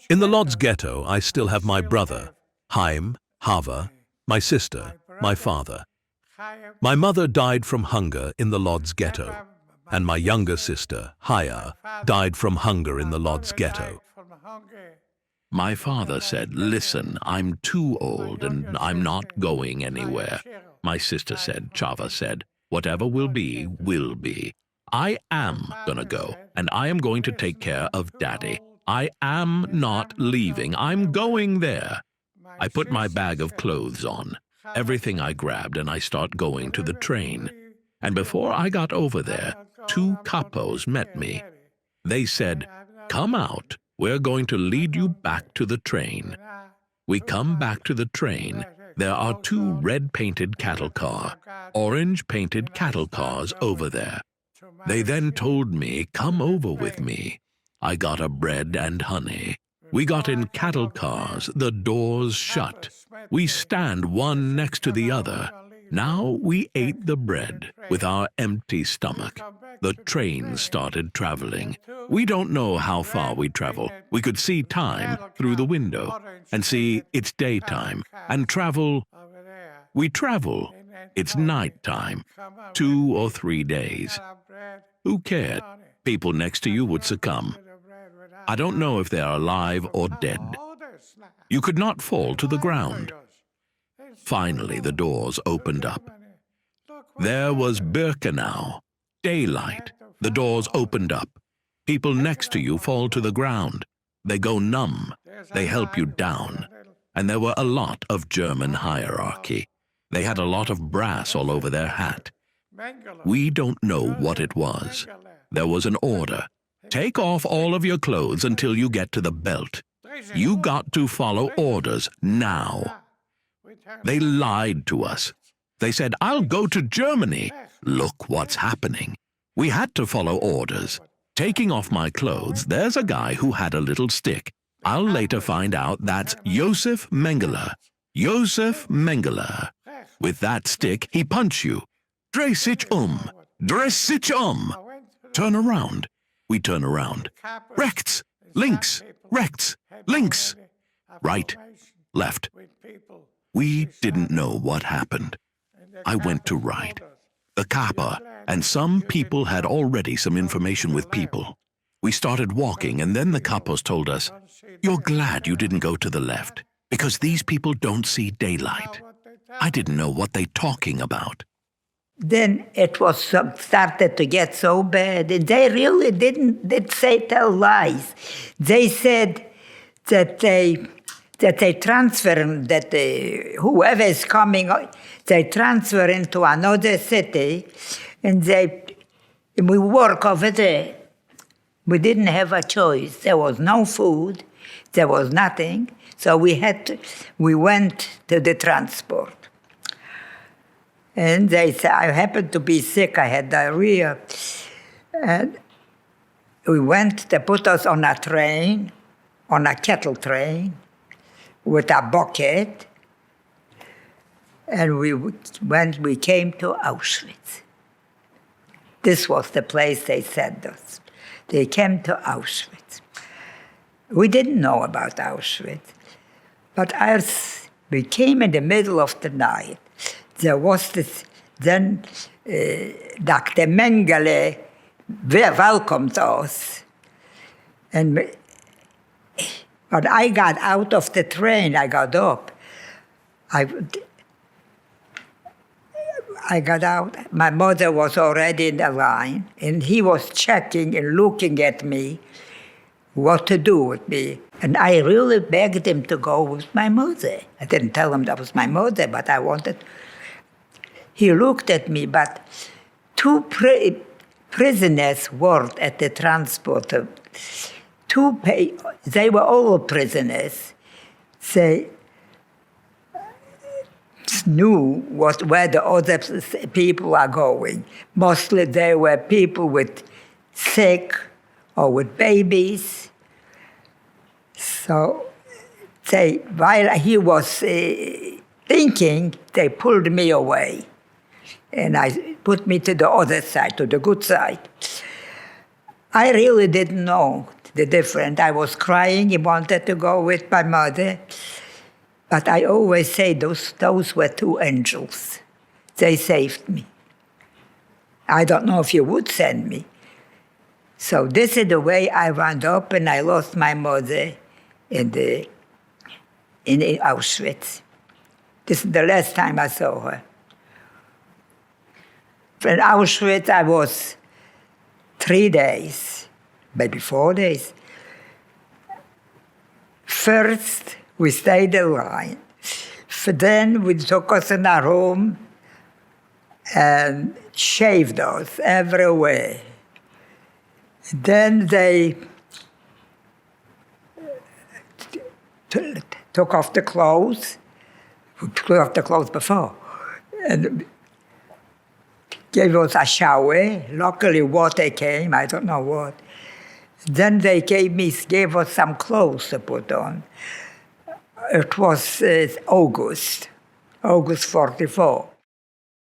In the Lodz ghetto, I still have my brother, Haim, Hava, my sister, my father. My mother died from hunger in the Lodz ghetto, and my younger sister, Haya, died from hunger in the Lodz ghetto. My father said, "Listen, I'm too old and I'm not going anywhere." My sister said, Chava said, "Whatever will be, will be. I am gonna go, and I am going to take care of Daddy. I am not leaving. I'm going there." I put my bag of clothes on, everything I grabbed, and I start going to the train. And before I got over there, two capos met me. They said, "Come out. We're going to lead you back to the train." We come back to the train. There are two red-painted cattle car, orange-painted cattle cars over there. They then told me, "Come over with me." I got a bread and honey. We got in cattle cars, the doors shut. We stand one next to the other. Now we ate the bread with our empty stomach. The train started traveling. We don't know how far we travel. We could see time through the window and see it's daytime and travel. We travel. It's nighttime. 2 or 3 days. Who cared? People next to you would succumb. I don't know if they are alive or dead. You could not fall to the ground. Finally, the doors opened up. There was Birkenau, daylight. The doors opened up. People next to you fall to the ground. They go numb. They help you down. And there were a lot of German hierarchy. They had a lot of brass all over their hat. We don't know what it was. There was an order. Take off all of your clothes until you get to the belt. You got to follow orders now. They lied to us. They said, "I'll go to Germany." Look what's happening. We had to follow orders. Taking off my clothes, there's a guy who had a little stick. I'll later find out that's Josef Mengele. Josef Mengele. With that stick, he punch you. Dreh sich um. Dreh sich um. Turn around. We turn around. Rechts, links, rechts, links. Right, left. We didn't know what happened. I went to right. The kappa, and some people had already some information with people. We started walking, and then the kappos told us, "You're glad you didn't go to the left, because these people don't see daylight." I didn't know what they talking about. Then it was started to get so bad. They really did tell lies. They said that they transfer, whoever is coming, they transfer into another city, and we work over there. We didn't have a choice. There was no food, there was nothing, so we went to the transport. And they said, I happened to be sick, I had diarrhea. And they put us on a train, on a cattle train, with a bucket. And we came to Auschwitz. This was the place they sent us. They came to Auschwitz. We didn't know about Auschwitz. But we came in the middle of the night. There was then Dr. Mengele welcomed us. When I got out of the train, I got up. I got out. My mother was already in the line, and he was checking and looking at me what to do with me. And I really begged him to go with my mother. I didn't tell him that was my mother, but I wanted. He looked at me, but two prisoners worked at the transporter. They were all prisoners. They knew where the other people are going. Mostly they were people with sick or with babies. So while he was thinking, they pulled me away. And I put me to the other side, to the good side. I really didn't know the difference. I was crying. He wanted to go with my mother. But I always say those were two angels. They saved me. I don't know if you would send me. So this is the way I wound up, and I lost my mother in Auschwitz. This is the last time I saw her. In Auschwitz, I was 3 days, maybe 4 days. First, we stayed in line. Then we took us in our room and shaved us everywhere. Then they took off the clothes. We took off the clothes before. And gave us a shower. Luckily, water came, I don't know what. Then they gave us some clothes to put on. It was August 44.